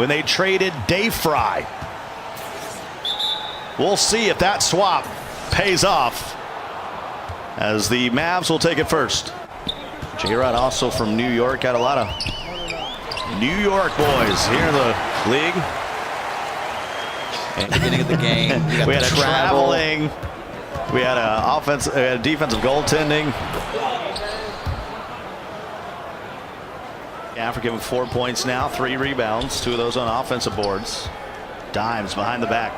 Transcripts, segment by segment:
when they traded Day Fry. We'll see if that swap pays off, as the Mavs will take it first. J-Rod also from New York, got a lot of New York boys here in the league. At the beginning of the game, we had a traveling, we had a defensive goaltending. African 4 points now, 3 rebounds, 2 of those on offensive boards. Dimes behind the back,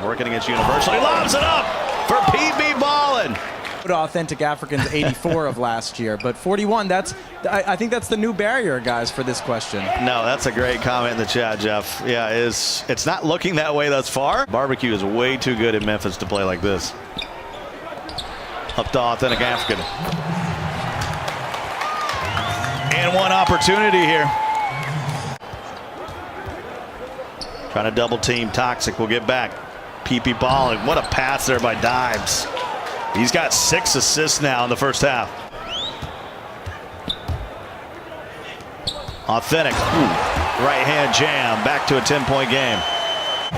working against Universal. He lobs it up for PB Ballin. Authentic Africans 84 of last year, but 41, I think that's the new barrier, guys, for this question. No, that's a great comment in the chat, Jeff. Yeah, it's not looking that way thus far. Barbecue is way too good in Memphis to play like this. Up to Authentic African. And one opportunity here. Trying to double team Toxic. We'll get back. PP Ballin. What a pass there by Dimes. He's got 6 assists now in the first half. Authentic. Right hand jam. Back to a 10-point game.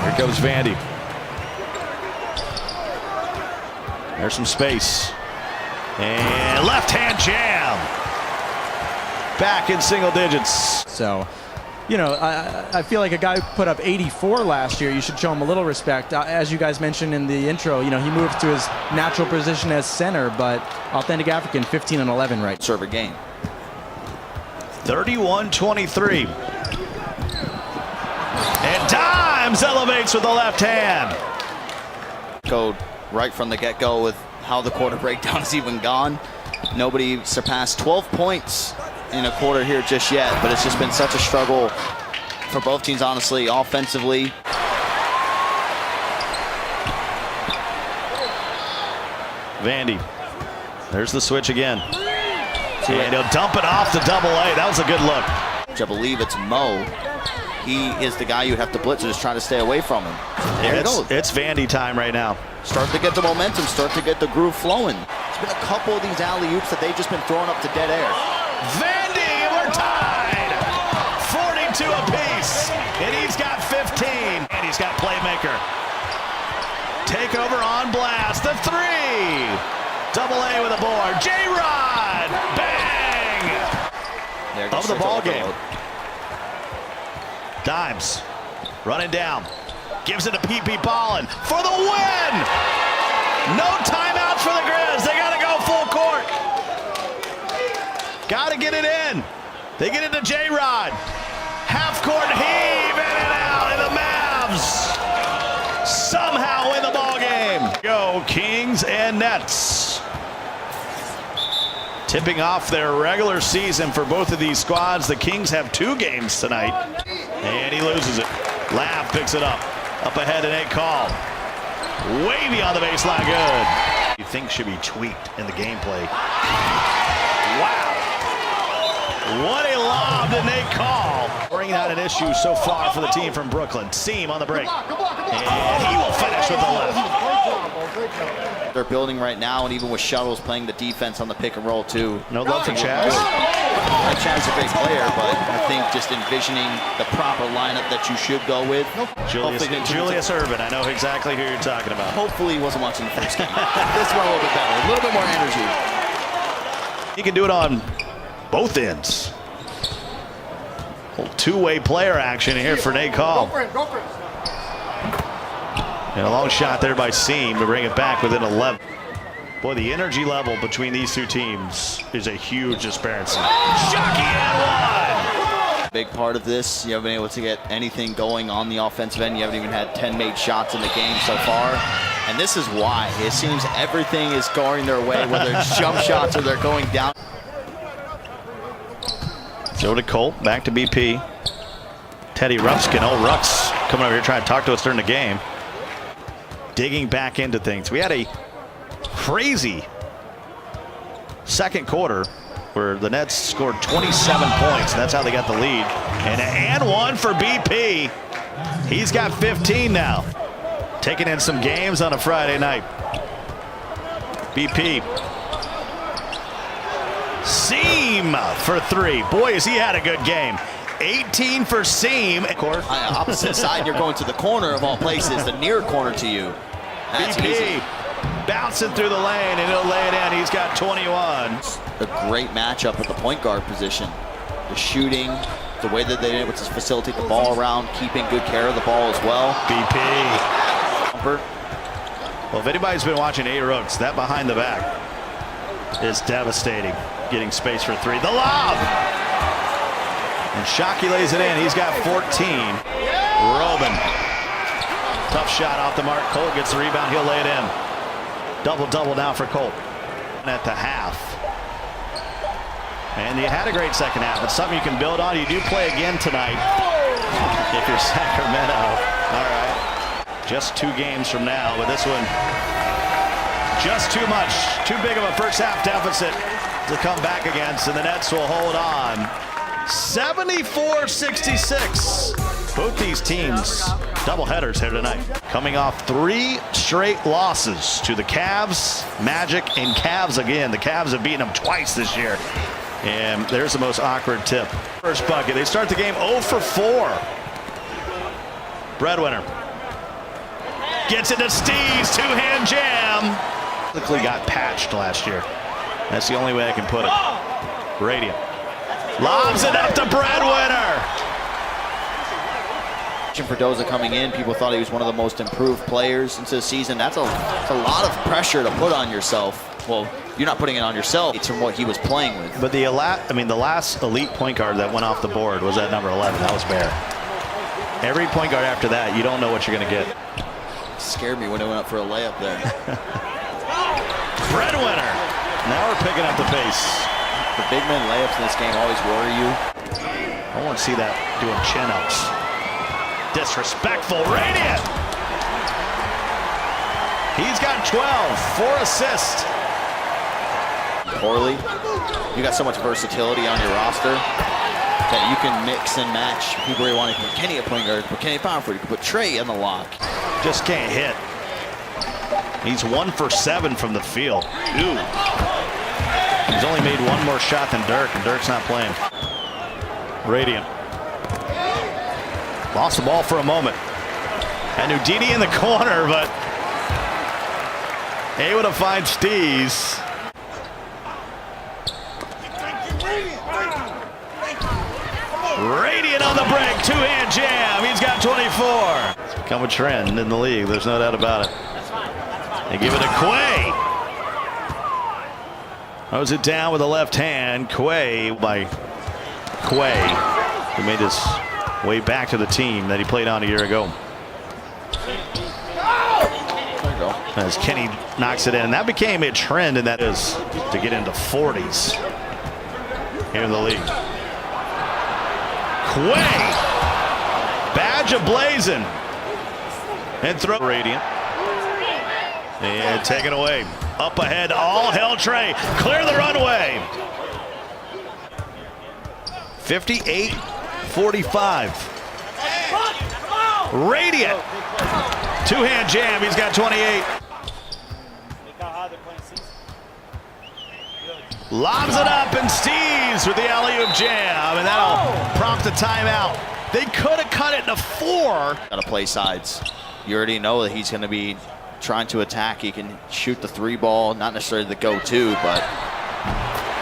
Here comes Vandy. There's some space. And left hand jam. Back in single digits. So, you know, I feel like a guy who put up 84 last year, you should show him a little respect. As you guys mentioned in the intro, you know, he moved to his natural position as center, but Authentic African 15 and 11 right. Serve a game. 31-23. And Dimes elevates with the left hand. Code right from the get-go with how the quarter breakdown is even gone. Nobody surpassed 12 points in a quarter here just yet, but it's just been such a struggle for both teams, honestly, offensively. Vandy. There's the switch again. And he'll dump it off the double-A. That was a good look. I believe it's Mo. He is the guy you have to blitz and just try to stay away from him. There it goes. It's Vandy time right now. Start to get the momentum, start to get the groove flowing. There's been a couple of these alley-oops that they've just been throwing up to dead air. Vandy, we're tied. 42 apiece. And he's got 15. And he's got playmaker. Takeover on blast. The 3. Double-A with a board. J-Rod. Bang. There Of the ball game. Dimes. Running down. Gives it to PP Ballin for the win. No timeouts for the Grizz. They got to go full court. Got to get it in. They get it to J-Rod. Half court heave in and out, and the Mavs somehow win the ball game. Go Kings and Nets. Tipping off their regular season for both of these squads. The Kings have 2 games tonight, and he loses it. Lav picks it up. Up ahead in 8 call. Wavy on the baseline, good. You think should be tweaked in the gameplay. Wow. What a lob to Nate Call. Bringing out an issue so far for the team from Brooklyn. Seam on the break. And he will finish with the left. They're building right now, and even with Shuttles playing the defense on the pick and roll too. No love for Chaz. Chaz is a great player, but I think just envisioning the proper lineup that you should go with. Julius Irvin, I know exactly who you're talking about. Hopefully he wasn't watching the first game. This one a little bit better, a little bit more energy. He can do it on both ends. Two-way player action here for Nate Call. Go for it. And a long shot there by Seam to bring it back within 11. Boy, the energy level between these two teams is a huge disparity. Shockey and one! Big part of this, you haven't been able to get anything going on the offensive end. You haven't even had 10 made shots in the game so far. And this is why. It seems everything is going their way, whether it's jump shots or they're going down. So to Colt, back to BP. Teddy Ruxkin, Rux coming over here trying to talk to us during the game. Digging back into things. We had a crazy second quarter where the Nets scored 27 points. And that's how they got the lead. And one for BP. He's got 15 now. Taking in some games on a Friday night. BP. Seam for 3. Boy, has he had a good game. 18 for seam. Opposite side, you're going to the corner of all places, the near corner to you. That's BP easy. bouncing through the lane, and he'll lay it in. He's got 21. A great matchup at the point guard position. The shooting, the way that they're able to facilitate the ball around, keeping good care of the ball as well. BP. Well, if anybody's been watching 8 Rooks, that behind the back is devastating. Getting space for 3. The lob! And Shockey lays it in. He's got 14. Robin. Tough shot off the mark. Colt gets the rebound. He'll lay it in. Double-double now for Colt. At the half. And you had a great second half. It's something you can build on. You do play again tonight if you're Sacramento. All right. Just 2 games from now, but this one just too much. Too big of a first half deficit to come back against, and the Nets will hold on. 74-66. Both these teams doubleheaders here tonight. Coming off 3 straight losses to the Cavs, Magic, and Cavs again. The Cavs have beaten them twice this year. And there's the most awkward tip. First bucket. They start the game 0 for 4. Breadwinner. Gets it to Steve's 2-hand jam. Quickly got patched last year. That's the only way I can put it. Radiant. Lobs it up to Breadwinner. Perdoza coming in, people thought he was one of the most improved players into the season. That's a lot of pressure to put on yourself. Well, you're not putting it on yourself. It's from what he was playing with. But the last elite point guard that went off the board was at number 11. That was Bear. Every point guard after that, you don't know what you're going to get. Scared me when it went up for a layup there. Breadwinner. Now we're picking up the pace. The big men layups in this game always worry you. I want to see that doing chin-ups. Disrespectful. Radiant. He's got 12. 4 assists. Poorly. You got so much versatility on your roster that you can mix and match. People really want to put Kenny a point guard, put Kenny a power forward, you can put Trey in the lock. Just can't hit. He's 1 for 7 from the field. Ooh. He's only made 1 more shot than Dirk, and Dirk's not playing. Radiant. Lost the ball for a moment. And Udini in the corner, but able to find Steez. Radiant on the break, 2-hand jam. He's got 24. It's become a trend in the league. There's no doubt about it. They give it to Quay. Throws it down with the left hand. Quay by Quay, who made his way back to the team that he played on a year ago. As Kenny knocks it in. And that became a trend, and that is to get into 40s here in the league. Quay. Badge ablazing. And throw. Radiant. And taken away. Up ahead. All hell Trey. Clear the runway. 58-45. Radiant. 2-hand jam. He's got 28. Lobs it up, and Steves with the alley-oop jam, and that'll prompt a timeout. They could have cut it to 4. Got to play sides. You already know that he's going to be trying to attack. He can shoot the 3 ball, not necessarily the go-to, but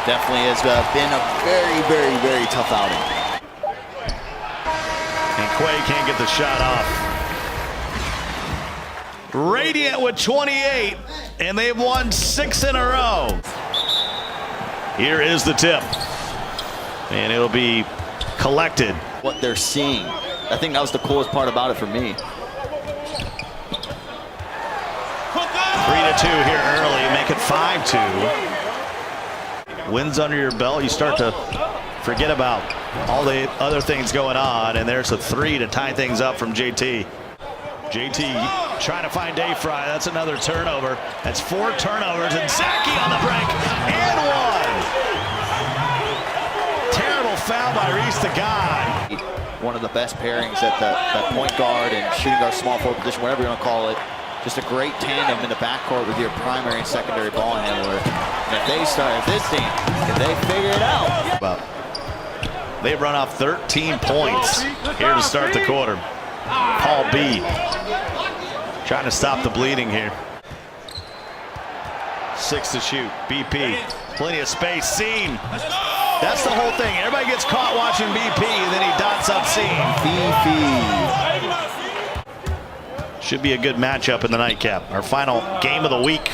definitely has been a very, very, very tough outing. And Quay can't get the shot off. Radiant with 28, and they've won 6 in a row. Here is the tip, and it'll be collected. What they're seeing. I think that was the coolest part about it for me. 3-2 here early, make it 5-2. Wins under your belt, you start to forget about all the other things going on, and there's a 3 to tie things up from JT. JT trying to find Dayfry. That's another turnover. That's 4 turnovers, and Zaki on the break, and 1. Terrible foul by Reese the God. One of the best pairings at that point guard and shooting guard, small forward position, whatever you want to call it. Just a great tandem in the backcourt with your primary and secondary ball handler. And if they start, if this team, if they figure it out. They've run off 13 points here to start the quarter. Paul B. trying to stop the bleeding here. 6 to shoot. BP. Plenty of space. Seam. That's the whole thing. Everybody gets caught watching BP, and then he dots up Seam. BP. Should be a good matchup in the nightcap. Our final game of the week.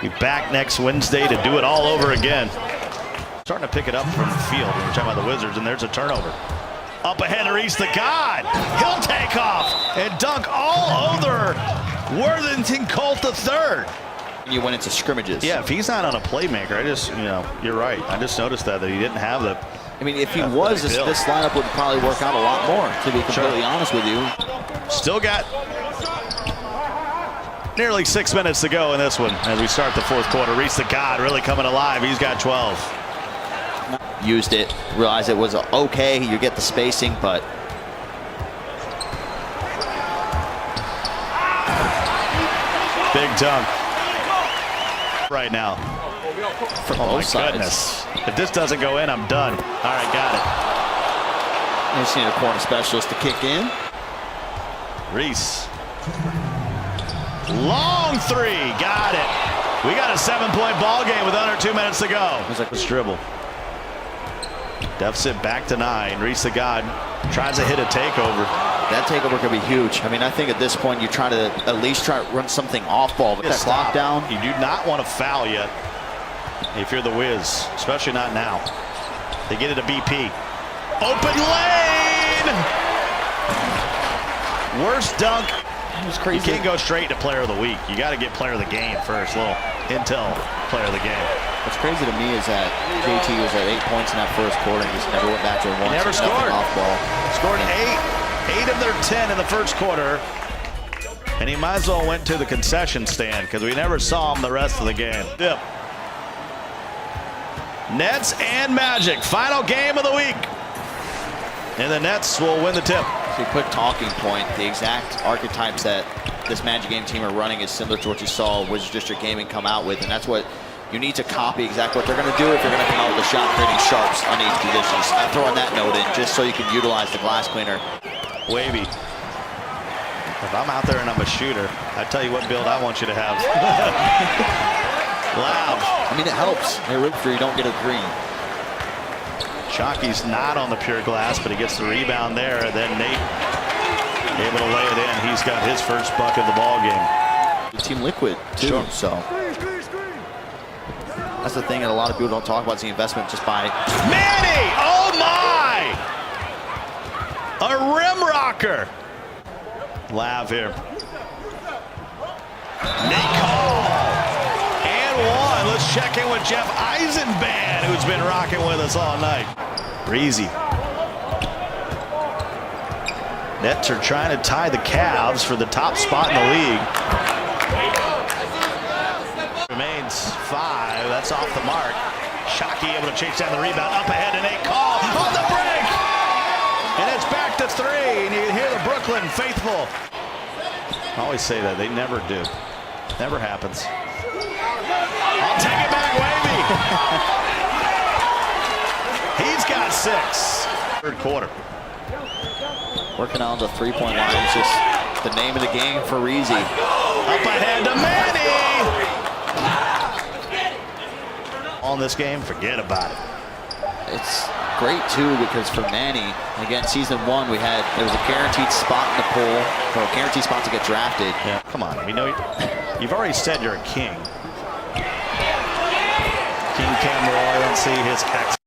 Be back next Wednesday to do it all over again. Starting to pick it up from the field when we're talking about the Wizards, and there's a turnover. Up ahead to reach the God. He'll take off and dunk all over Worthington Colt III. You went into scrimmages. Yeah, if he's not on a playmaker, I just, you're right. I just noticed that he didn't have the. I mean, if he was, this lineup would probably work out a lot more, to be completely honest with you. Still got nearly 6 minutes to go in this one as we start the fourth quarter. Reach the God really coming alive. He's got 12. Used it, realized it was okay. You get the spacing, but big dunk right now. For both sides. Goodness. If this doesn't go in, I'm done. All right, got it. You just need a corner specialist to kick in. Reese. Long three. Got it. We got a 7-point ball game with under 2 minutes to go. It's like a dribble. Deficit back to 9. Reese the God tries to hit a takeover. That takeover could be huge. I mean, I think at this point you try to at least try to run something off ball. With that clock down. You do not want to foul yet if you're the Wiz, especially not now. They get it to BP. Open lane! Worst dunk. It was crazy. You can't go straight to player of the week. You got to get player of the game first. Little intel player of the game. What's crazy to me is that JT was at 8 points in that first quarter and just never went back to it once. He never scored. Off ball. Scored 8 of their 10 in the first quarter. And he might as well went to the concession stand because we never saw him the rest of the game. Yep. Nets and Magic. Final game of the week. And the Nets will win the tip. So a quick talking point. The exact archetypes that this Magic game team are running is similar to what you saw Wizards District Gaming come out with. And that's what you need to copy, exactly what they're going to do if you're going to come out with a shot creating sharps on each positions. I'm throwing that note in just so you can utilize the glass cleaner. Wavy. If I'm out there and I'm a shooter, I tell you what build I want you to have. Loud. I mean, it helps. Hey, Ripster, you don't get a green. Shockey's not on the pure glass, but he gets the rebound there. And then Nate able to lay it in. He's got his first bucket of the ball game. Team Liquid, too. Sure. So that's the thing that a lot of people don't talk about is the investment just by Manny! Oh my! A rim rocker. Lav here. Nate Cole. And one. Let's check in with Jeff Eisenband, who's been rocking with us all night. Breezy. Nets are trying to tie the Cavs for the top spot in the league. Remains 5. That's off the mark. Shockey able to chase down the rebound. Up ahead to Nate Call on the break. And it's back to 3. And you hear the Brooklyn faithful. I always say that. They never do. Never happens. I'll take it back, Wavy. He's got 6. Third quarter. Working on the three-point line is just the name of the game for Reezy. Up ahead to Manny. On this game, forget about it. It's great too because for Manny, again, season 1 there was a guaranteed spot in the pool, or a guaranteed spot to get drafted. Yeah, come on, we know you've already said you're a king. King Cameroy, I don't see his X.